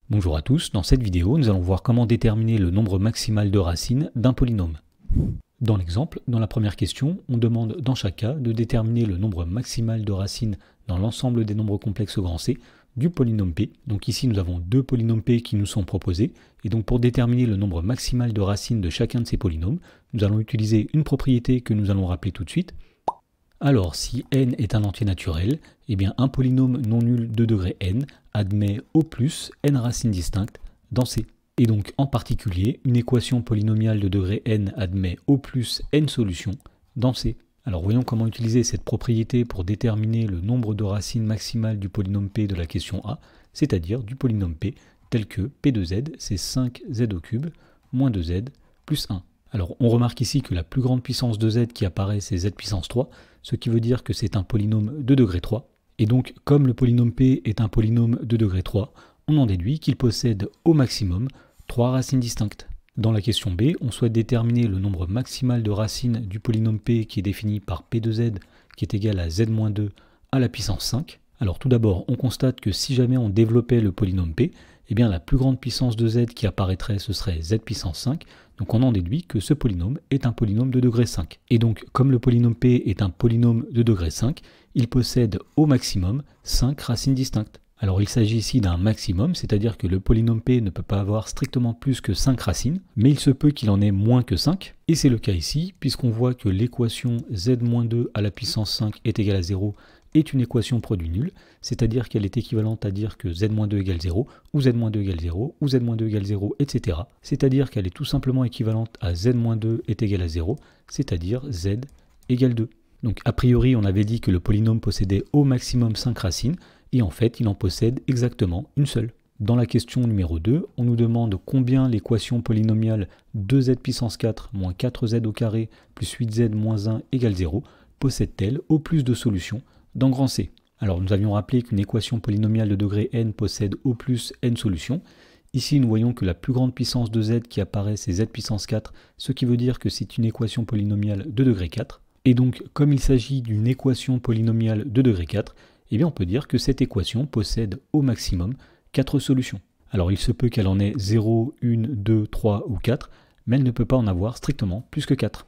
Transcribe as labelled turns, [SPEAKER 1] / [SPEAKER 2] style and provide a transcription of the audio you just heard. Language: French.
[SPEAKER 1] Bonjour à tous, dans cette vidéo, nous allons voir comment déterminer le nombre maximal de racines d'un polynôme. Dans l'exemple, dans la première question, on demande dans chaque cas de déterminer le nombre maximal de racines dans l'ensemble des nombres complexes grand C du polynôme P. Donc ici, nous avons deux polynômes P qui nous sont proposés, et donc pour déterminer le nombre maximal de racines de chacun de ces polynômes, nous allons utiliser une propriété que nous allons rappeler tout de suite. Alors, si n est un entier naturel, eh bien un polynôme non nul de degré n admet au plus n racines distinctes dans C. Et donc, en particulier, une équation polynomiale de degré n admet au plus n solutions dans C. Alors, voyons comment utiliser cette propriété pour déterminer le nombre de racines maximales du polynôme P de la question A, c'est-à-dire du polynôme P, tel que P de z, c'est 5z au cube, moins 2z, plus 1. Alors, on remarque ici que la plus grande puissance de z qui apparaît, c'est z puissance 3, ce qui veut dire que c'est un polynôme de degré 3. Et donc, comme le polynôme P est un polynôme de degré 3, on en déduit qu'il possède au maximum 3 racines distinctes. Dans la question B, on souhaite déterminer le nombre maximal de racines du polynôme P qui est défini par P de z, qui est égal à z-2 à la puissance 5. Alors tout d'abord, on constate que si jamais on développait le polynôme P, eh bien la plus grande puissance de z qui apparaîtrait, ce serait z puissance 5, donc on en déduit que ce polynôme est un polynôme de degré 5. Et donc, comme le polynôme P est un polynôme de degré 5, il possède au maximum 5 racines distinctes. Alors il s'agit ici d'un maximum, c'est-à-dire que le polynôme P ne peut pas avoir strictement plus que 5 racines, mais il se peut qu'il en ait moins que 5, et c'est le cas ici, puisqu'on voit que l'équation z-2 à la puissance 5 est égale à 0, est une équation produit nul, c'est-à-dire qu'elle est équivalente à dire que z-2 égale 0, ou z-2 égale 0, ou z-2 égale 0, etc. C'est-à-dire qu'elle est tout simplement équivalente à z-2 est égal à 0, c'est-à-dire z égale 2. Donc a priori, on avait dit que le polynôme possédait au maximum 5 racines, et en fait, il en possède exactement une seule. Dans la question numéro 2, on nous demande combien l'équation polynomiale 2z puissance 4 moins 4z au carré plus 8z moins 1 égale 0 possède-t-elle au plus de solutions dans grand C. Alors nous avions rappelé qu'une équation polynomiale de degré n possède au plus n solutions. Ici nous voyons que la plus grande puissance de z qui apparaît c'est z puissance 4, ce qui veut dire que c'est une équation polynomiale de degré 4. Et donc comme il s'agit d'une équation polynomiale de degré 4, eh bien on peut dire que cette équation possède au maximum 4 solutions. Alors il se peut qu'elle en ait 0, 1, 2, 3 ou 4, mais elle ne peut pas en avoir strictement plus que 4.